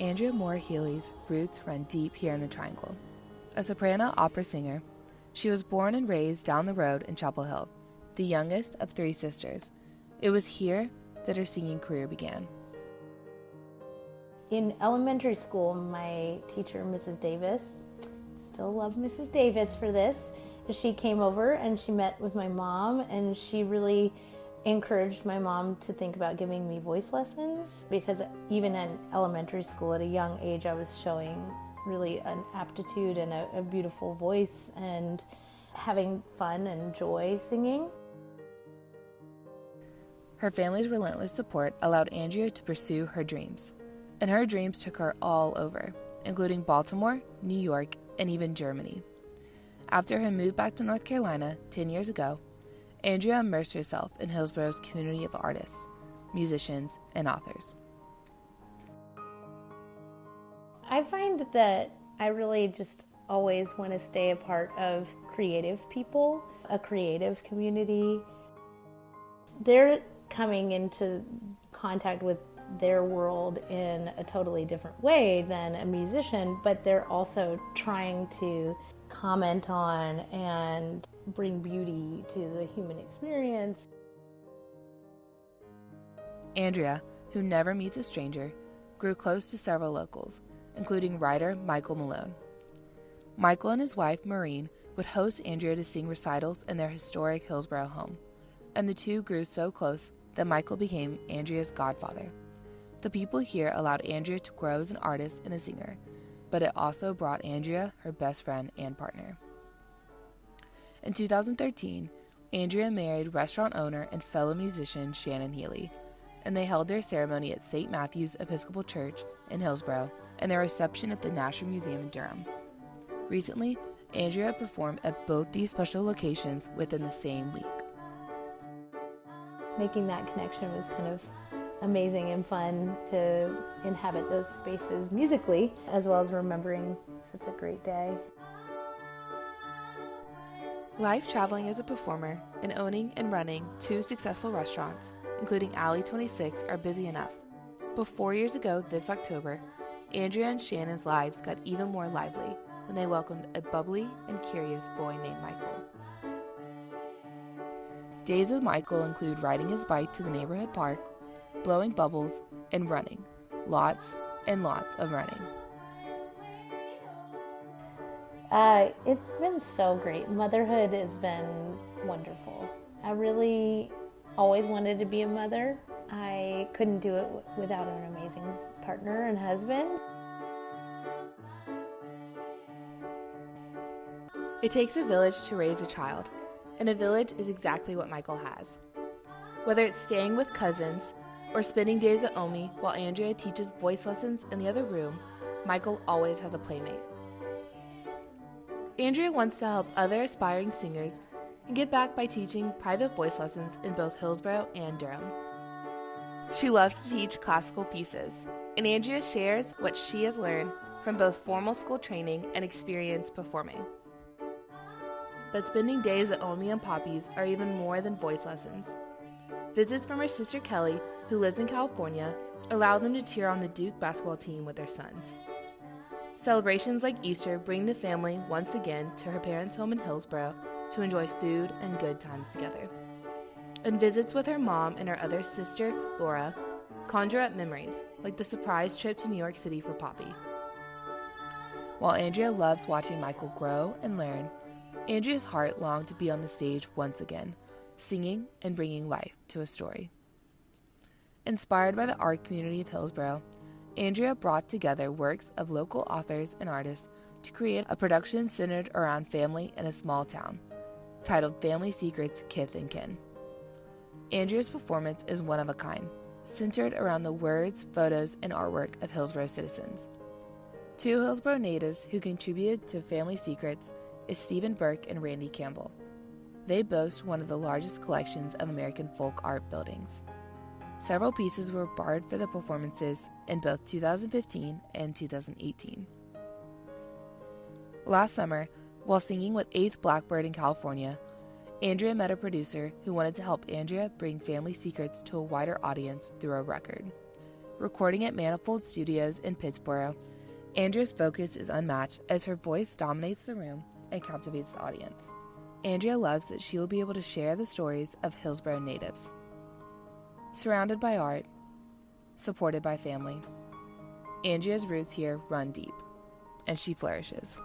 Andrea Moore Healy's roots run deep here in the Triangle. A soprano opera singer, she was born and raised down the road in Chapel Hill, the youngest of 3 sisters. It was here that her singing career began. In elementary school, my teacher, Mrs. Davis, still love Mrs. Davis for this, she came over and she met with my mom, and she really encouraged my mom to think about giving me voice lessons, because even in elementary school at a young age I was showing really an aptitude and a beautiful voice and having fun and joy singing. Her family's relentless support allowed Andrea to pursue her dreams, and her dreams took her all over, including Baltimore, New York, and even Germany. After her move back to North Carolina 10 years ago, Andrea immersed herself in Hillsboro's community of artists, musicians, and authors. I find that I really just always want to stay a part of creative people, a creative community. They're coming into contact with their world in a totally different way than a musician, but they're also trying to comment on and bring beauty to the human experience. Andrea, who never meets a stranger, grew close to several locals, including writer Michael Malone. Michael and his wife, Maureen, would host Andrea to sing recitals in their historic Hillsboro home, and the two grew so close that Michael became Andrea's godfather. The people here allowed Andrea to grow as an artist and a singer, but it also brought Andrea her best friend and partner. In 2013, Andrea married restaurant owner and fellow musician Shannon Healy, and they held their ceremony at St. Matthew's Episcopal Church in Hillsboro and their reception at the National Museum in Durham. Recently, Andrea performed at both these special locations within the same week. Making that connection was kind of amazing and fun to inhabit those spaces musically, as well as remembering such a great day. Life traveling as a performer and owning and running 2 successful restaurants, including Alley 26, are busy enough. But 4 years ago this October, Andrea and Shannon's lives got even more lively when they welcomed a bubbly and curious boy named Michael. Days with Michael include riding his bike to the neighborhood park, blowing bubbles, and running. Lots and lots of running. It's been so great. Motherhood has been wonderful. I really always wanted to be a mother. I couldn't do it without an amazing partner and husband. It takes a village to raise a child, and a village is exactly what Michael has. Whether it's staying with cousins or spending days at Omi while Andrea teaches voice lessons in the other room, Michael always has a playmate. Andrea wants to help other aspiring singers and give back by teaching private voice lessons in both Hillsboro and Durham. She loves to teach classical pieces, and Andrea shares what she has learned from both formal school training and experience performing. But spending days at Omi and Poppy's are even more than voice lessons. Visits from her sister Kelly, who lives in California, allow them to cheer on the Duke basketball team with their sons. Celebrations like Easter bring the family once again to her parents' home in Hillsboro to enjoy food and good times together. And visits with her mom and her other sister, Laura, conjure up memories, like the surprise trip to New York City for Poppy. While Andrea loves watching Michael grow and learn, Andrea's heart longed to be on the stage once again, singing and bringing life to a story. Inspired by the art community of Hillsboro, Andrea brought together works of local authors and artists to create a production centered around family in a small town, titled Family Secrets, Kith and Kin. Andrea's performance is one of a kind, centered around the words, photos, and artwork of Hillsboro citizens. 2 Hillsboro natives who contributed to Family Secrets is Stephen Burke and Randy Campbell. They boast one of the largest collections of American folk art buildings. Several pieces were borrowed for the performances in both 2015 and 2018. Last summer, while singing with 8th Blackbird in California, Andrea met a producer who wanted to help Andrea bring Family Secrets to a wider audience through a record. Recording at Manifold Studios in Pittsburgh, Andrea's focus is unmatched as her voice dominates the room and captivates the audience. Andrea loves that she will be able to share the stories of Hillsborough natives. Surrounded by art, supported by family, Andrea's roots here run deep, and she flourishes.